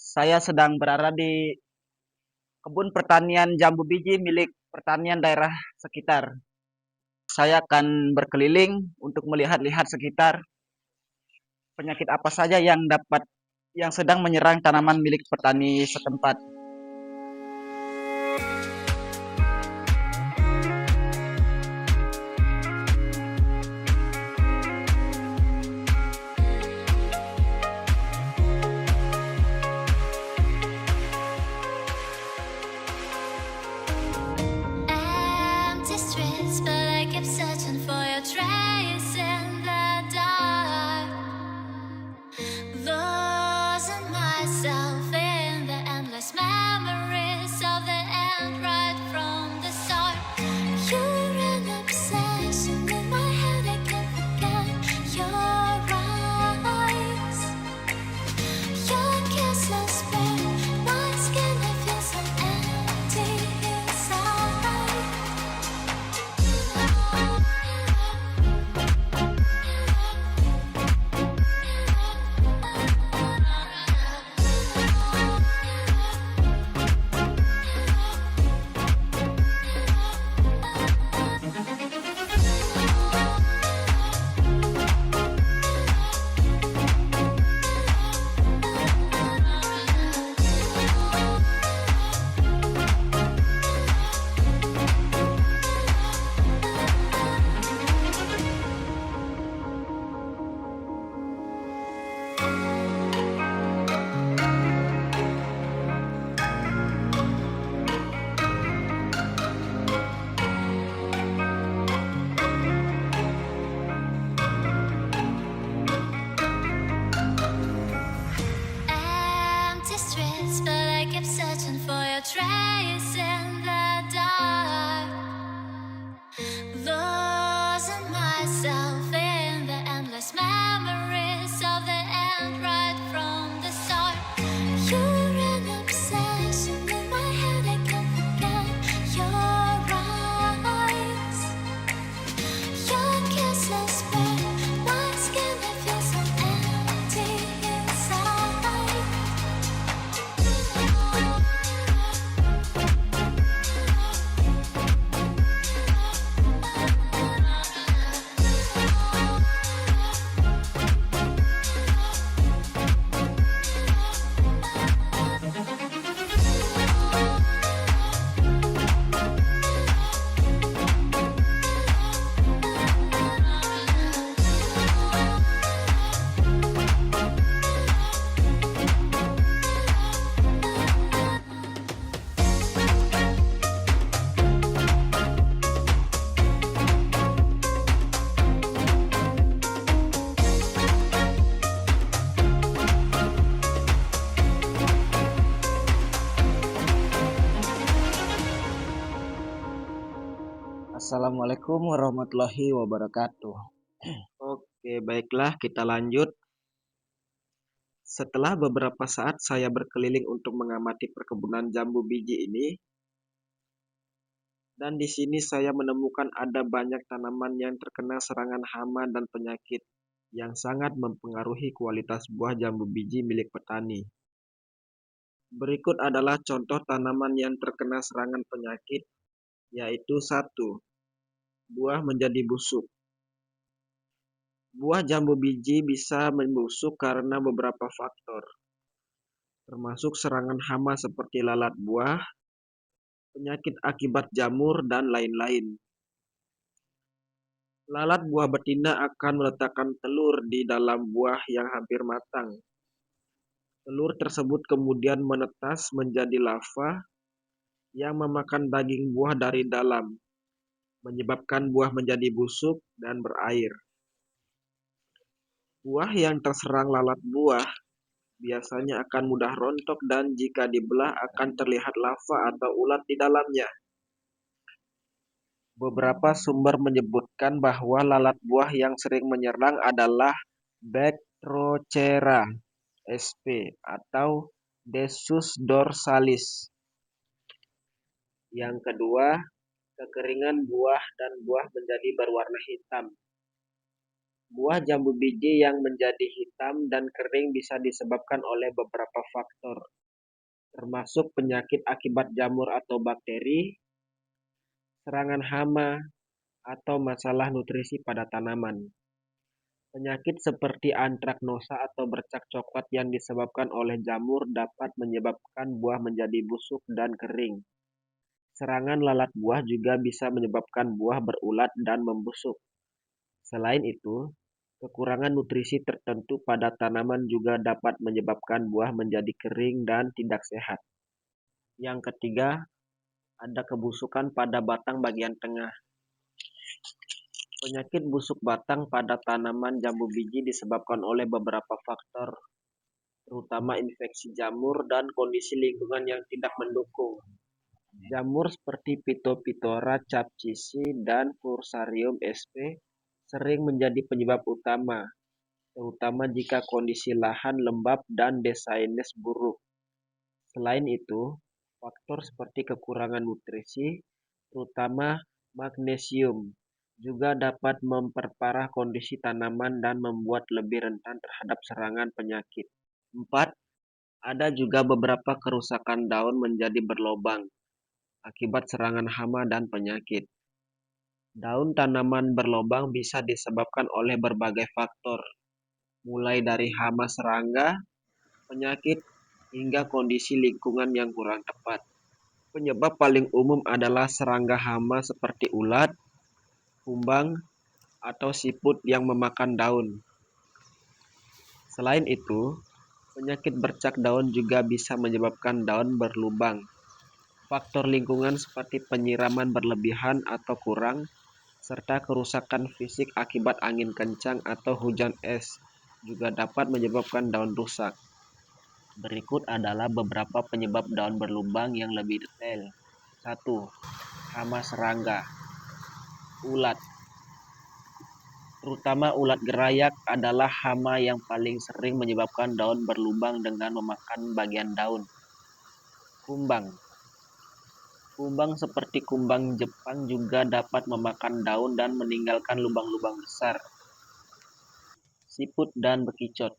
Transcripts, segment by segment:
Saya sedang berada di kebun pertanian jambu biji milik pertanian daerah sekitar. Saya akan berkeliling untuk melihat-lihat sekitar penyakit apa saja yang sedang menyerang tanaman milik petani setempat. Empty streets, but I keep searching for your trace in the dark. Losing myself in the endless memories of the end right from the start. You're an obsession in my head, I can't forget your eyes. Your kisses burn my skin, I feel so empty inside. Empty streets, but I keep searching for your trace in the dark. Losing myself in the endless memories of the end right from the start. You're an obsession in my head, I can't forget your eyes. Your kisses burn my skin, I feel so empty inside. Assalamualaikum warahmatullahi wabarakatuh. Oke, baiklah kita lanjut. Setelah beberapa saat saya berkeliling untuk mengamati perkebunan jambu biji ini, dan di sini saya menemukan ada banyak tanaman yang terkena serangan hama dan penyakit yang sangat mempengaruhi kualitas buah jambu biji milik petani. Berikut adalah contoh tanaman yang terkena serangan penyakit, yaitu 1. Buah menjadi busuk. Buah jambu biji bisa membusuk karena beberapa faktor, termasuk serangan hama seperti lalat buah, penyakit akibat jamur, dan lain-lain. Lalat buah betina akan meletakkan telur di dalam buah yang hampir matang. Telur tersebut kemudian menetas menjadi larva yang memakan daging buah dari dalam, menyebabkan buah menjadi busuk dan berair. Buah yang terserang lalat buah biasanya akan mudah rontok dan jika dibelah akan terlihat lava atau ulat di dalamnya. Beberapa sumber menyebutkan bahwa lalat buah yang sering menyerang adalah Bactrochera sp. atau Desus dorsalis. Yang kedua, kekeringan buah dan buah menjadi berwarna hitam. Buah jambu biji yang menjadi hitam dan kering bisa disebabkan oleh beberapa faktor, termasuk penyakit akibat jamur atau bakteri, serangan hama, atau masalah nutrisi pada tanaman. Penyakit seperti antraknosa atau bercak coklat yang disebabkan oleh jamur dapat menyebabkan buah menjadi busuk dan kering. Serangan lalat buah juga bisa menyebabkan buah berulat dan membusuk. Selain itu, kekurangan nutrisi tertentu pada tanaman juga dapat menyebabkan buah menjadi kering dan tidak sehat. Yang ketiga, ada kebusukan pada batang bagian tengah. Penyakit busuk batang pada tanaman jambu biji disebabkan oleh beberapa faktor, terutama infeksi jamur dan kondisi lingkungan yang tidak mendukung. Jamur seperti Phytophthora capsicum dan Fusarium sp sering menjadi penyebab utama, terutama jika kondisi lahan lembab dan desainnya buruk. Selain itu, faktor seperti kekurangan nutrisi, terutama magnesium, juga dapat memperparah kondisi tanaman dan membuat lebih rentan terhadap serangan penyakit. 4. Ada juga beberapa kerusakan daun menjadi berlobang akibat serangan hama dan penyakit. Daun tanaman berlobang bisa disebabkan oleh berbagai faktor, mulai dari hama serangga, penyakit, hingga kondisi lingkungan yang kurang tepat. Penyebab paling umum adalah serangga hama seperti ulat, kumbang, atau siput yang memakan daun. Selain itu, penyakit bercak daun juga bisa menyebabkan daun berlubang. Faktor lingkungan seperti penyiraman berlebihan atau kurang, serta kerusakan fisik akibat angin kencang atau hujan es juga dapat menyebabkan daun rusak. Berikut adalah beberapa penyebab daun berlubang yang lebih detail. 1. Hama serangga. Ulat. Terutama ulat gerayak adalah hama yang paling sering menyebabkan daun berlubang dengan memakan bagian daun. Kumbang. Kumbang seperti kumbang Jepang juga dapat memakan daun dan meninggalkan lubang-lubang besar. Siput dan bekicot.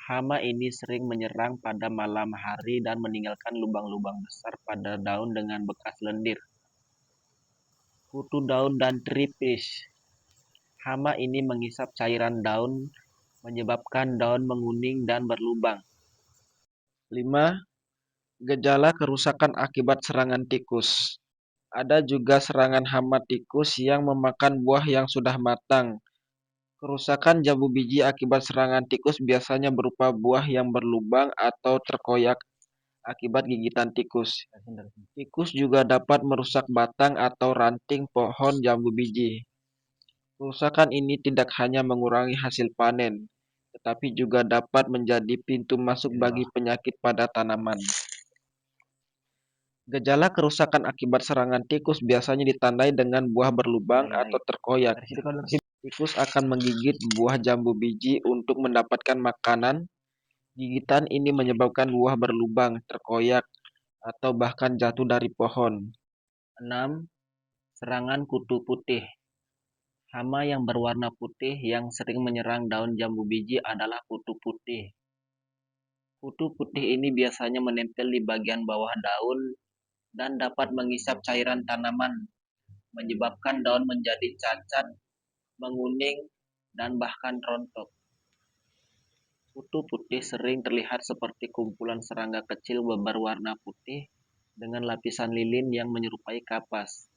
Hama ini sering menyerang pada malam hari dan meninggalkan lubang-lubang besar pada daun dengan bekas lendir. Kutu daun dan tripis. Hama ini menghisap cairan daun, menyebabkan daun menguning dan berlubang. 5. Gejala kerusakan akibat serangan tikus. Ada juga serangan hama tikus yang memakan buah yang sudah matang. Kerusakan jambu biji akibat serangan tikus biasanya berupa buah yang berlubang atau terkoyak akibat gigitan tikus. Tikus juga dapat merusak batang atau ranting pohon jambu biji. Kerusakan ini tidak hanya mengurangi hasil panen, tetapi juga dapat menjadi pintu masuk bagi penyakit pada tanaman. Gejala kerusakan akibat serangan tikus biasanya ditandai dengan buah berlubang atau terkoyak. Tikus akan menggigit buah jambu biji untuk mendapatkan makanan. Gigitan ini menyebabkan buah berlubang, terkoyak, atau bahkan jatuh dari pohon. 6. Serangan kutu putih. Hama yang berwarna putih yang sering menyerang daun jambu biji adalah kutu putih. Kutu putih ini biasanya menempel di bagian bawah daun dan dapat menghisap cairan tanaman, menyebabkan daun menjadi cacat, menguning, dan bahkan rontok. Kutu putih sering terlihat seperti kumpulan serangga kecil berwarna putih dengan lapisan lilin yang menyerupai kapas.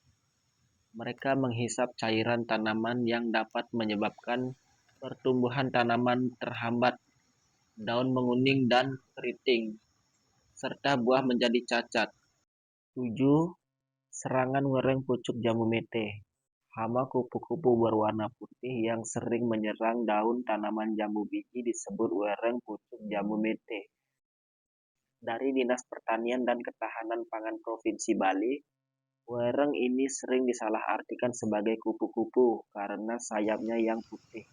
Mereka menghisap cairan tanaman yang dapat menyebabkan pertumbuhan tanaman terhambat, daun menguning dan keriting, serta buah menjadi cacat. 7. Serangan wereng pucuk jambu mete. Hama kupu-kupu berwarna putih yang sering menyerang daun tanaman jambu biji disebut wereng pucuk jambu mete. Dari Dinas Pertanian dan Ketahanan Pangan Provinsi Bali, wereng ini sering disalahartikan sebagai kupu-kupu karena sayapnya yang putih.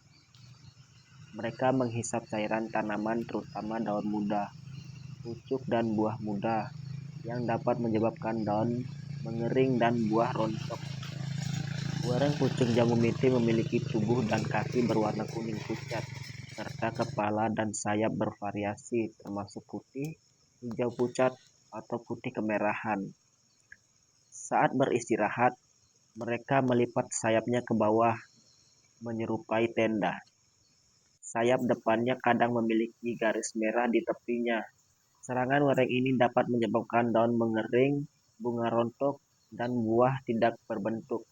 Mereka menghisap cairan tanaman terutama daun muda, pucuk dan buah muda yang dapat menyebabkan daun mengering dan buah rontok. Wereng pucung jambu mete memiliki tubuh dan kaki berwarna kuning pucat, serta kepala dan sayap bervariasi termasuk putih, hijau pucat, atau putih kemerahan. Saat beristirahat, mereka melipat sayapnya ke bawah menyerupai tenda. Sayap depannya kadang memiliki garis merah di tepinya. Serangan wereng ini dapat menyebabkan daun mengering, bunga rontok, dan buah tidak berbentuk.